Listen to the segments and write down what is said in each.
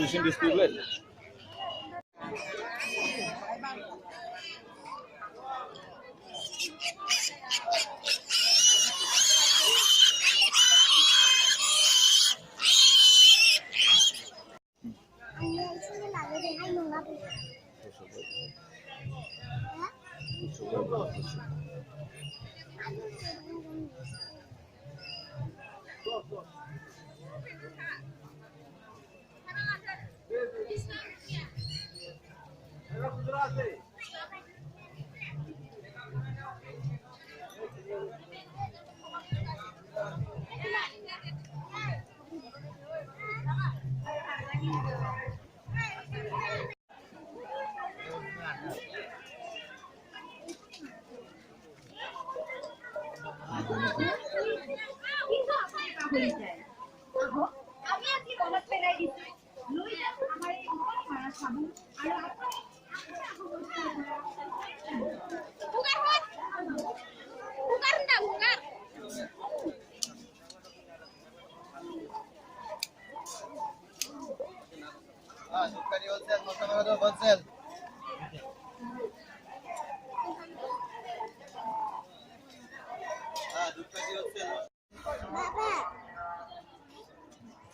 you seen this piglet?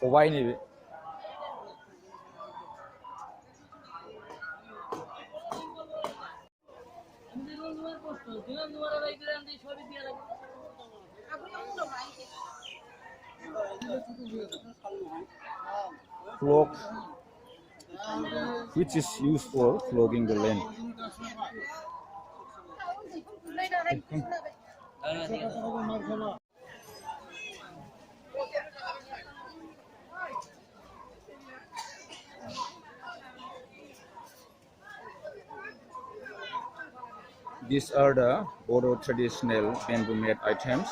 Why need Flog, which is used for flogging the land. These are the Bodo traditional bamboo-made items.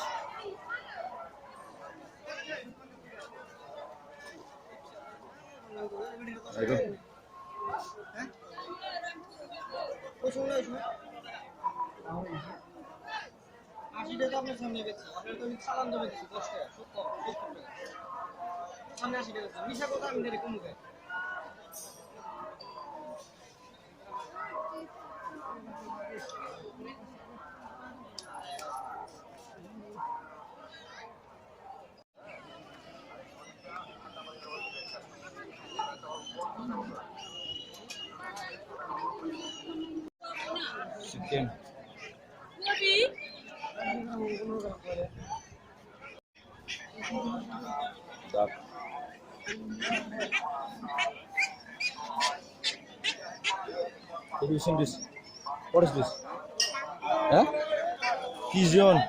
Chicken. Duck. Have you seen this? What is this? Huh? Pigeon.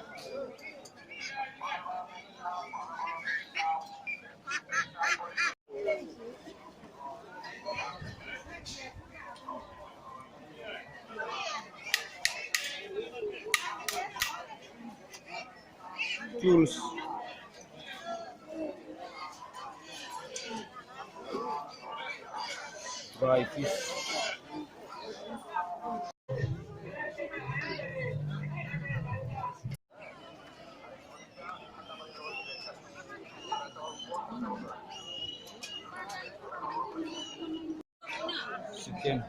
Tools. Dry fish. Chicken.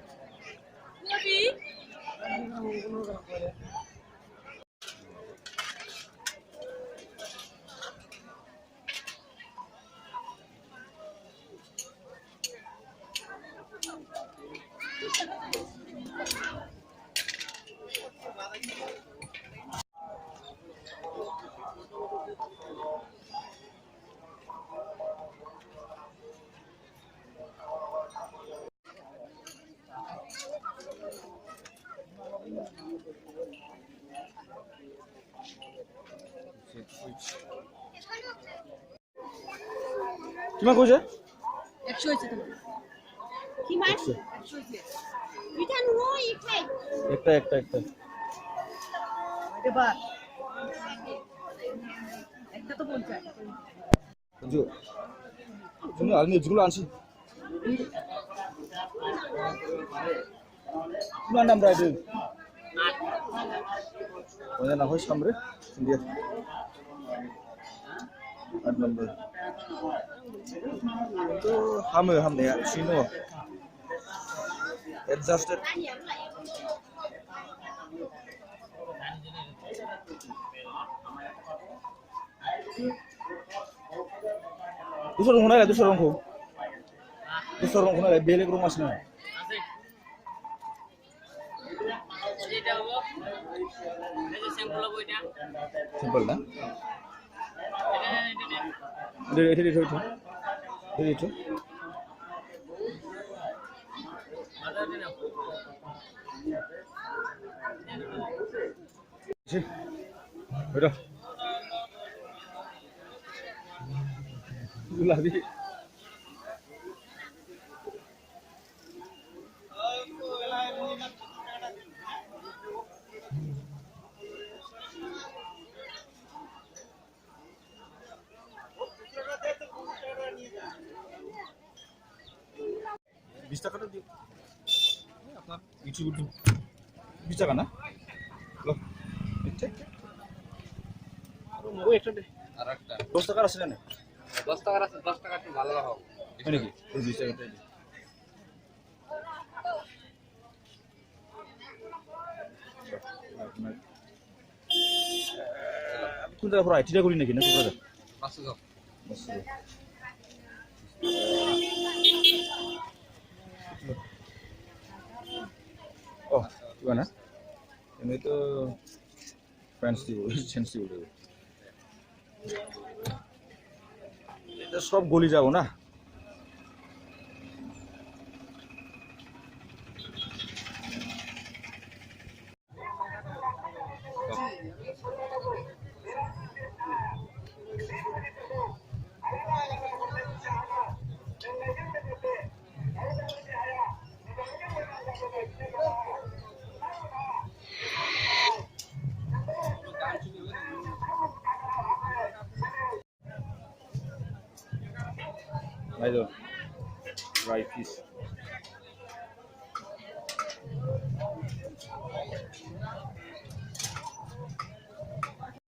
কিমান কৈছে 100 হৈছে তোমাৰ কিমান 100 হৈছে এটা নহয় একটা এবা একটা তো 50 जो তুমি আলমি যেগুলো আনছি কিমান দাম রাইড ওই না হয় সামনে India 8 number. Itu ham ya, sino. Adjusted. Dusur orang mana? Dusur orang mana? Beli rumah sini. Simple na? Itu. Udah. Lagi. Bisa kan di আপনার ইউটিউব 20 টাকা না লো চেক ও একটা দে আরেকটা 10 টাকা আছে না 10 টাকা আছে 10 টাকা একটু ভালো হবে নাকি এই 20 টাকাটা কোন জায়গা পুরো আইটিটা করি নাকি না কোন জায়গা বাসে যাও Oh, gimana? Ini tuh fancy, fancy udah. Kita stop goli jauh na. Ayo, dry fish.